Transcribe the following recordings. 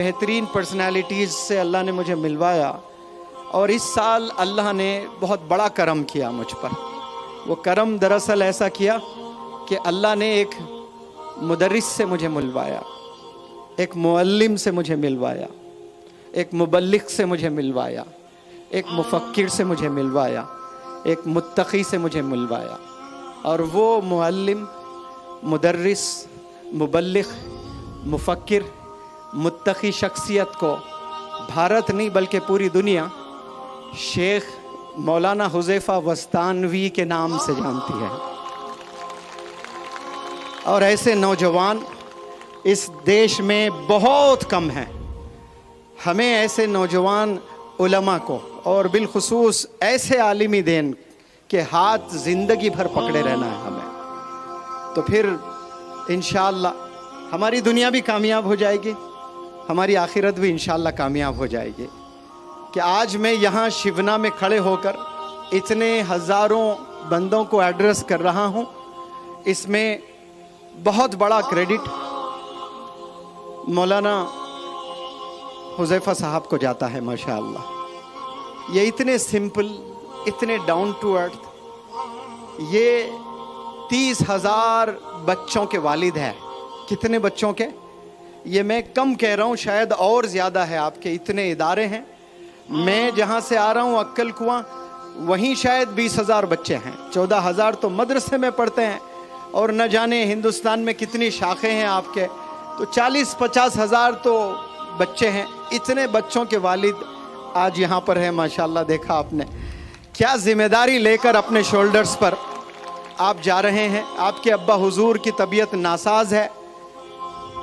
बेहतरीन पर्सनालिटीज़ से अल्लाह ने मुझे मिलवाया और इस साल अल्लाह ने बहुत बड़ा करम किया मुझ पर। वो करम दरअसल ऐसा किया कि अल्लाह ने एक मुदर्रिस से मुझे मिलवाया, एक मुअल्लिम से मुझे मिलवाया, एक मुबल्लिग से मुझे मिलवाया, एक मुफक्किर से मुझे मिलवाया, एक मुत्तकी से मुझे मिलवाया। और वो मुअल्लिम, मुदर्रिस, मुबल्लिग, मुफक्किर, मुत्तकी शख्सियत को भारत नहीं बल्कि पूरी दुनिया शेख मौलाना हुज़ैफ़ा वस्तानवी के नाम से जानती है। और ऐसे नौजवान इस देश में बहुत कम हैं। हमें ऐसे नौजवान उलमा को और बिलखुसूस ऐसे आलिमी दीन के हाथ ज़िंदगी भर पकड़े रहना है हमें। तो फिर इंशाअल्लाह हमारी दुनिया भी कामयाब हो जाएगी, हमारी आखिरत भी इंशाअल्लाह कामयाब हो जाएगी। कि आज मैं यहाँ शिवना में खड़े होकर इतने हज़ारों बंदों को एड्रेस कर रहा हूँ, इसमें बहुत बड़ा क्रेडिट मौलाना हुज़ैफ़ा साहब को जाता है। माशाअल्लाह ये इतने सिंपल, इतने डाउन टू अर्थ, ये 30,000 बच्चों के वालिद हैं। कितने बच्चों के? ये मैं कम कह रहा हूँ, शायद और ज़्यादा है। आपके इतने इदारे हैं। मैं जहाँ से आ रहा हूँ अक्कल कुआं, वहीं शायद 20,000 बच्चे हैं। 14,000 तो मदरसे में पढ़ते हैं और न जाने हिंदुस्तान में कितनी शाखें हैं आपके, तो 40-50 हज़ार तो बच्चे हैं। इतने बच्चों के वालिद आज यहाँ पर है। माशाल्लाह, देखा आपने क्या ज़िम्मेदारी लेकर अपने शोल्डर्स पर आप जा रहे हैं। आपके अब्बा हुजूर की तबीयत नासाज है,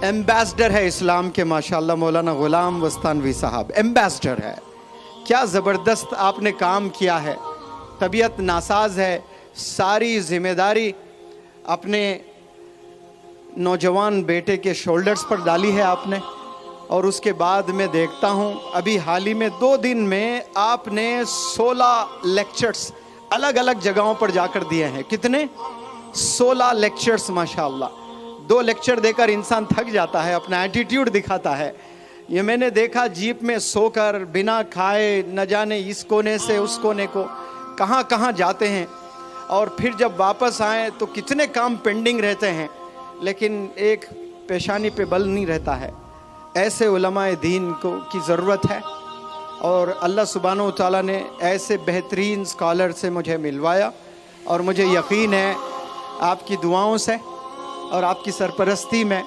एम्बेसडर है इस्लाम के माशाल्लाह मौलाना ग़ुलाम वस्तानवी साहब, एम्बेसडर है। क्या ज़बरदस्त आपने काम किया है। तबीयत नासाज है, सारी ज़िम्मेदारी अपने नौजवान बेटे के शोल्डर्स पर डाली है आपने। और उसके बाद मैं देखता हूँ अभी हाल ही में 2 दिन में आपने 16 लेक्चर्स अलग अलग जगहों पर जाकर दिए हैं। कितने? 16 लेक्चर्स माशाल्लाह। 2 लेक्चर देकर इंसान थक जाता है, अपना एटीट्यूड दिखाता है। ये मैंने देखा जीप में सोकर बिना खाए न जाने इस कोने से उस कोने को कहाँ कहाँ जाते हैं, और फिर जब वापस आए तो कितने काम पेंडिंग रहते हैं, लेकिन एक पेशानी पे बल नहीं रहता है। ऐसे उलमाए दीन को की ज़रूरत है। और अल्लाह सुब्हानहू तआला ने ऐसे बेहतरीन स्कॉलर से मुझे मिलवाया और मुझे यकीन है आपकी दुआओं से और आपकी सरपरस्ती में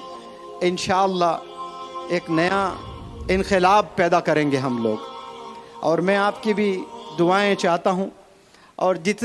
इंशाअल्लाह एक नया इनक़िलाब पैदा करेंगे हम लोग। और मैं आपकी भी दुआएं चाहता हूँ। और जितने